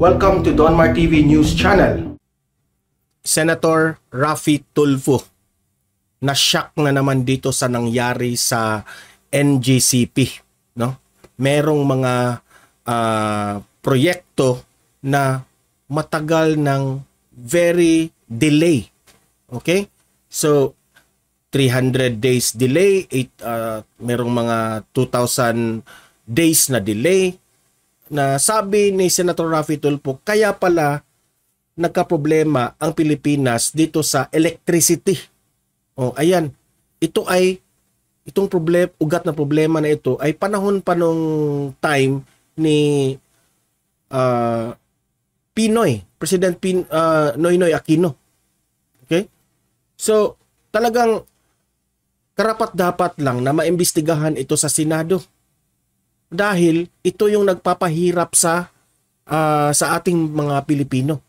Welcome to Donmar TV News Channel. Senator Raffy Tulfo, na-shock na naman dito sa nangyari sa NGCP, no? Merong mga proyekto na matagal ng very delay. Okay? So 300 days delay, merong mga 2,000 days na delay, na sabi ni Senator Raffy Tulfo, kaya pala nagkaproblema ang Pilipinas dito sa electricity. O ayan, itong ugat na problema na ito ay panahon pa nung time ni President Noynoy Aquino. Okay? So, talagang karapat-dapat lang na maimbestigahan ito sa Senado. Dahil ito yung nagpapahirap sa ating mga Pilipino.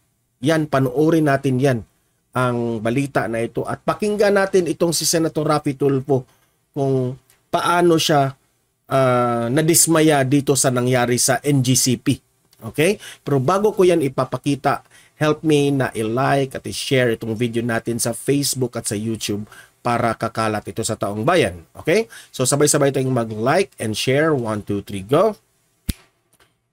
Yan, panoorin natin yan, ang balita na ito. At pakinggan natin itong si Senator Raffy Tulfo kung paano siya nadismaya dito sa nangyari sa NGCP. Okay? Pero bago ko yan ipapakita, help me na i-like at i-share itong video natin sa Facebook at sa YouTube para kakalat ito sa taong bayan. Okay? So sabay-sabay tayong mag-like and share. 1, 2, 3, go!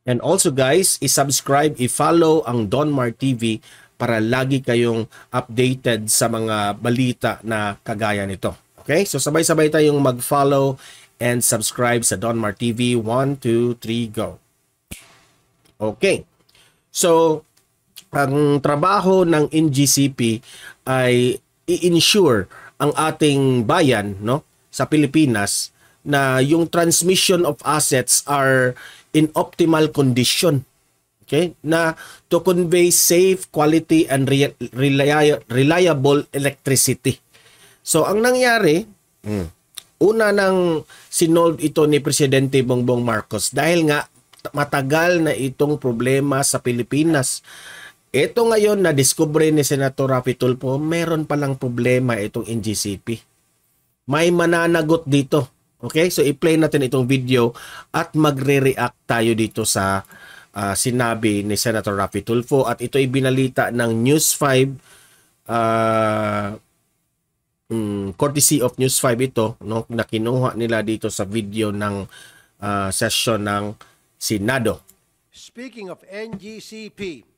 And also guys, i-subscribe, i-follow ang Donmar TV para lagi kayong updated sa mga balita na kagaya nito. Okay? So sabay-sabay tayong mag-follow and subscribe sa Donmar TV. 1, 2, 3, go! Okay. So, ang trabaho ng NGCP ay i-ensure ang ating bayan, no, sa Pilipinas na yung transmission of assets are in optimal condition. Okay? Na to convey safe, quality, and reliable electricity. So, ang nangyari, una nang sinolve ito ni Presidente Bongbong Marcos dahil nga matagal na itong problema sa Pilipinas. Ito ngayon na discover ni Senator Raffy Tulfo, meron palang problema itong NGCP. May mananagot dito. Okay? So i-play natin itong video at magre-react tayo dito sa sinabi ni Senator Raffy Tulfo, at ito ay binalita ng News 5, courtesy of News 5 ito, no, na kinuha nila dito sa video ng session ng Senado. Speaking of NGCP,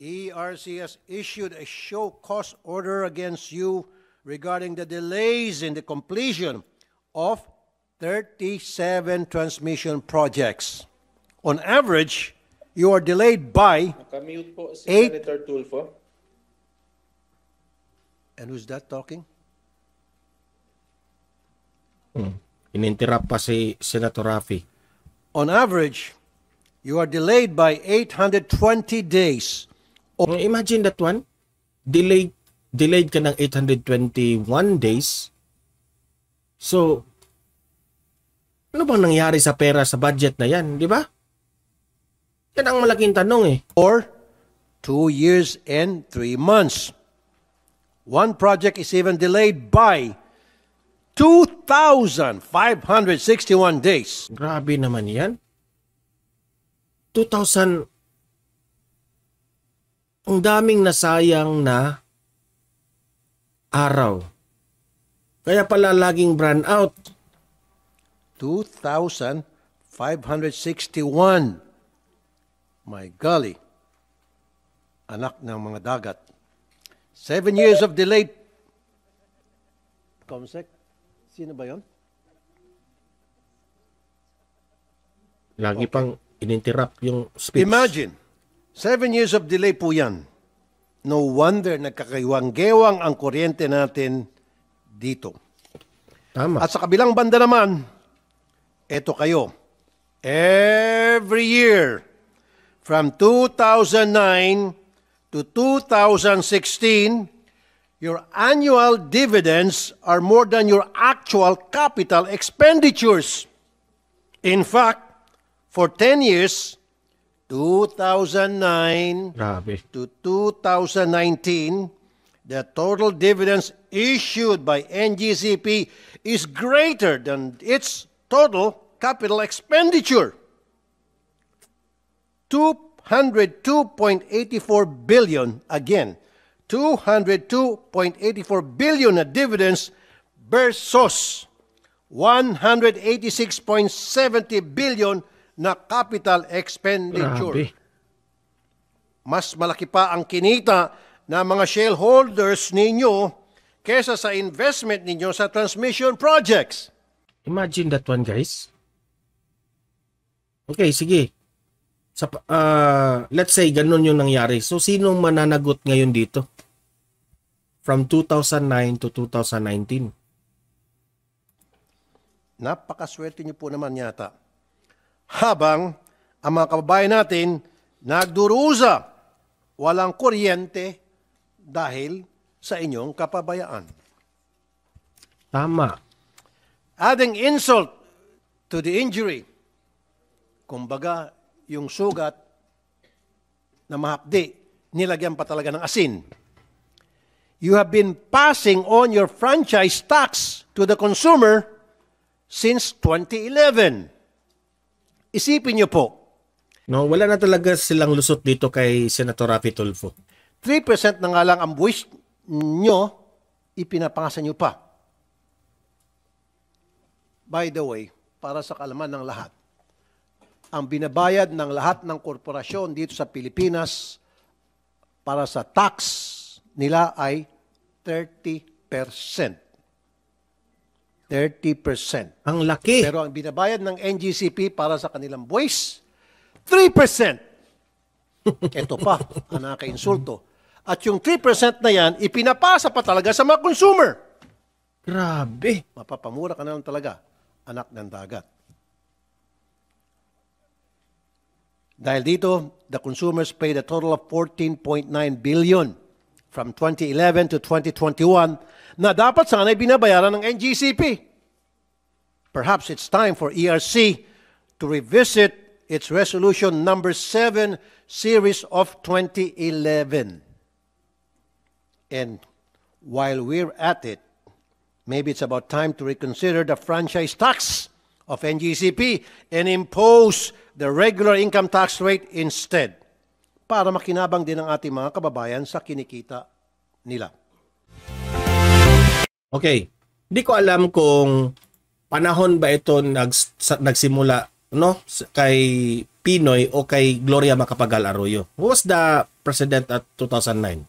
ERCS issued a show cause order against you regarding the delays in the completion of 37 transmission projects. On average, you are delayed by Nakamute po si 8. Senator Tulfo. And who's that talking? Ininterrupt pa si Senator Raffy. On average, you are delayed by 820 days. Imagine that one. Delayed ka ng 821 days. So, ano bang nangyari sa pera sa budget na yan, di ba? Yan ang malaking tanong eh. Or 2 years and 3 months. One project is even delayed by 2,561 days. Grabe naman yan. 2,000. Ang daming nasayang na araw. Kaya pala laging brand out. 2,561. My golly. Anak ng mga dagat. 7 years of delay. Comsec, sino ba yun? Lagi pang ininterrupt yung speech. Imagine, 7 years of delay po yan. No wonder nagkakaiwang-gewang ang kuryente natin dito. Tama. At sa kabilang banda naman, eto kayo. Every year, from 2009 to 2016, your annual dividends are more than your actual capital expenditures. In fact, for 10 years, 2009 Grabe. to 2019, the total dividends issued by NGCP is greater than its total capital expenditure. 202.84 billion, again, 202.84 billion na dividends versus 186.70 billion na capital expenditure. Grabe. Mas malaki pa ang kinita ng mga shareholders ninyo kesa sa investment ninyo sa transmission projects. Imagine that one, guys. Okay, sige. Let's say ganun yung nangyari. So, sinong mananagot ngayon dito? From 2009 to 2019. Napakaswerte niyo po naman yata. Habang ang mga kababayan natin nagdurusa, walang kuryente dahil sa inyong kapabayaan. Tama. Adding insult to the injury, kumbaga yung sugat na mahapdi, nilagyan pa talaga ng asin. You have been passing on your franchise tax to the consumer since 2011. Isipin niyo po, No, wala na talaga silang lusot dito kay Senator Raffy Tulfo. 3% na nga lang ang buwis nyo, ipinapangasa nyo pa. By the way, para sa kaalaman ng lahat, ang binabayad ng lahat ng korporasyon dito sa Pilipinas para sa tax nila ay 30%. 30%. Ang laki. Pero ang binabayad ng NGCP para sa kanilang buwis, 3%. Ito pa, ang nakaka-insulto. At yung 3% na yan, ipinapasa pa talaga sa mga consumer. Grabe. Mapapamura ka na lang talaga, anak ng dagat. Dahil dito, the consumers paid a total of 14.9 billion from 2011 to 2021 na dapat sana'y binabayaran ng NGCP. Perhaps it's time for ERC to revisit its resolution number 7 series of 2011. And while we're at it, maybe it's about time to reconsider the franchise tax of NGCP and impose the regular income tax rate instead para makinabang din ang ating mga kababayan sa kinikita nila. Okay. Hindi ko alam kung panahon ba ito nagsimula, no, kay Pinoy o kay Gloria Macapagal Arroyo. Who was the president at 2009?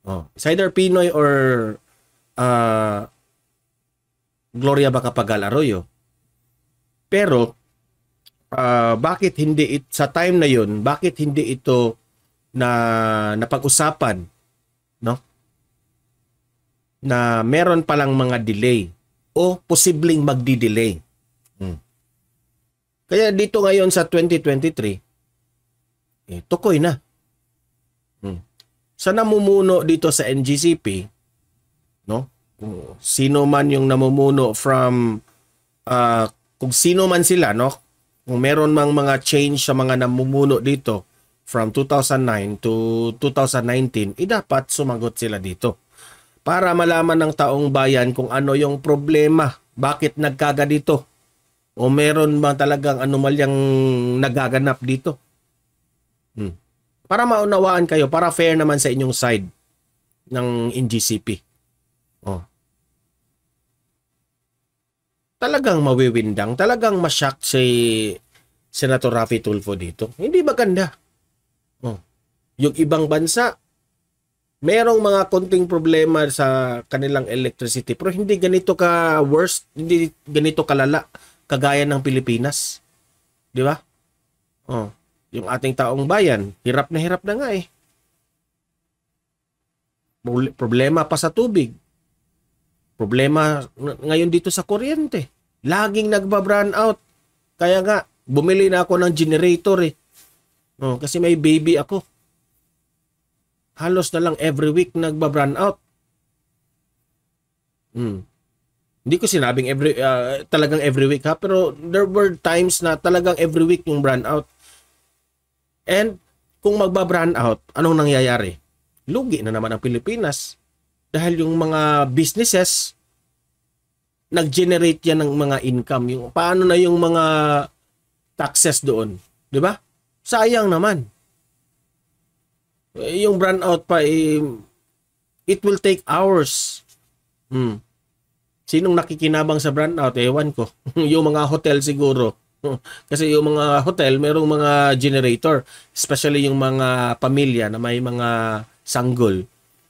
Oh, it's either Pinoy or Gloria Macapagal Arroyo. Pero bakit hindi sa time na yun, bakit hindi ito napag-usapan, no? Na meron palang mga delay o posibleng magdi-delay. Kaya dito ngayon sa 2023, tukoy na. Sa namumuno dito sa NGCP, no? Kung sino man yung namumuno from kung sino man sila, no? Kung meron mang mga change sa mga namumuno dito from 2009 to 2019, dapat sumagot sila dito para malaman ng taong bayan kung ano yung problema, bakit nagkaganito, o meron ba talagang anomalyang nagaganap dito. Para maunawaan kayo, para fair naman sa inyong side ng NGCP. Oh. Talagang mawiwindang, talagang mashock si Senator Raffy Tulfo dito. Hindi maganda. Oh. Yung ibang bansa, merong mga konting problema sa kanilang electricity, pero hindi ganito ka worst, hindi ganito kalala kagaya ng Pilipinas. Di ba? Oh, yung ating taong bayan, hirap na nga eh. Problema pa sa tubig. Problema ngayon dito sa kuryente. Laging nagba-brown out. Kaya nga, bumili na ako ng generator eh. Oh, kasi may baby ako. Halos na lang every week nagba-brown out. Hindi ko sinabing talagang every week ha, pero there were times na talagang every week yung brown out. And kung magba-brown out, anong nangyayari? Lugi na naman ang Pilipinas dahil yung mga businesses nag-generate yan ng mga income. Yung paano na yung mga taxes doon, 'di ba? Sayang naman. Yung brownout pa, it will take hours. Sinong nakikinabang sa brownout? Ewan ko. Yung mga hotel siguro. Kasi yung mga hotel, merong mga generator. Especially yung mga pamilya na may mga sanggol,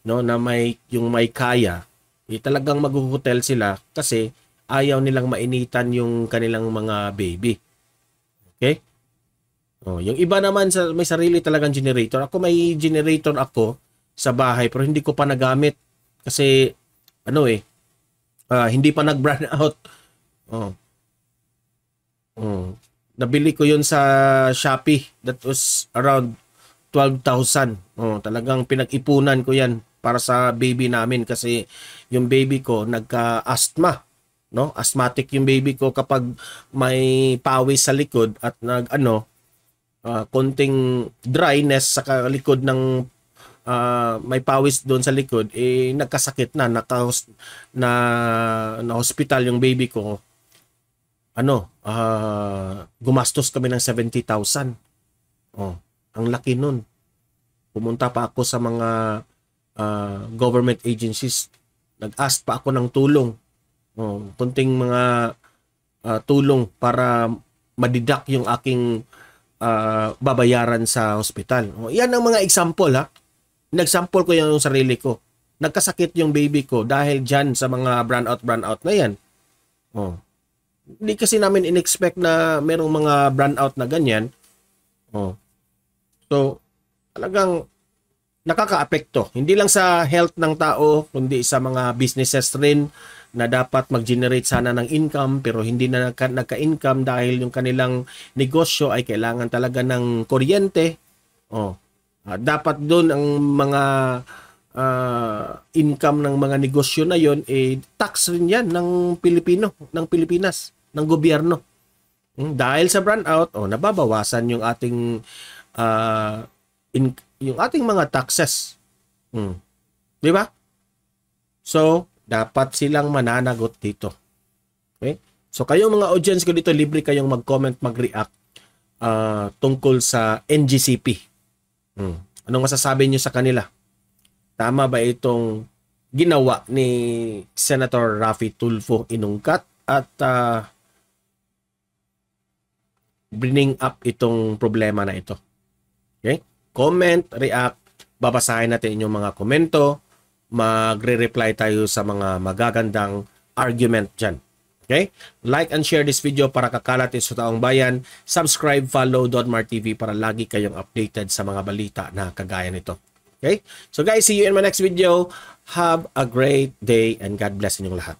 no, na yung may kaya. Talagang mag-hotel sila kasi ayaw nilang mainitan yung kanilang mga baby. Okay? Yung iba naman may sarili talagang generator. Ako may generator ako sa bahay pero hindi ko pa nagamit kasi hindi pa nag-brand out. Nabili ko yun sa Shopee. That was around 12,000. Talagang pinag-ipunan ko yan para sa baby namin kasi yung baby ko nagka-asthma. No? Asthmatic yung baby ko kapag may pawis sa likod at konting dryness sa likod ng may pawis doon sa likod, nagkasakit na, na hospital yung baby ko. Gumastos kami ng 70,000. Ang laki nun. Pumunta pa ako sa mga government agencies. Nag-ask pa ako ng tulong. Kunting mga tulong para madidak yung aking babayaran sa hospital. Yan ang mga example, ha. Nag-sample ko yung sarili ko. Nagkasakit yung baby ko dahil dyan sa mga brownout na yan. Hindi kasi namin in-expect na merong mga brownout na ganyan. So, talagang nakaka-apekto. Hindi lang sa health ng tao, kundi sa mga businesses rin na dapat mag-generate sana ng income pero hindi na nagka-income dahil yung kanilang negosyo ay kailangan talaga ng kuryente. Dapat doon ang mga income ng mga negosyo na yon tax rin yan ng Pilipinas, ng gobyerno. Dahil sa brownout, nababawasan yung ating yung ating mga taxes. Di ba? So, dapat silang mananagot dito. Okay? So, kayong mga audience ko dito, libre kayong mag-comment, mag-react tungkol sa NGCP. Anong masasabi nyo sa kanila? Tama ba itong ginawa ni Senator Raffy Tulfo Inungkat at bring up itong problema na ito? Okay? Comment, react, babasahin natin inyong mga komento, magre-reply tayo sa mga magagandang argument dyan. Okay? Like and share this video para kakalat sa taong bayan. Subscribe, follow Donmar TV para lagi kayong updated sa mga balita na kagaya nito. Okay? So guys, see you in my next video. Have a great day and God bless inyong lahat.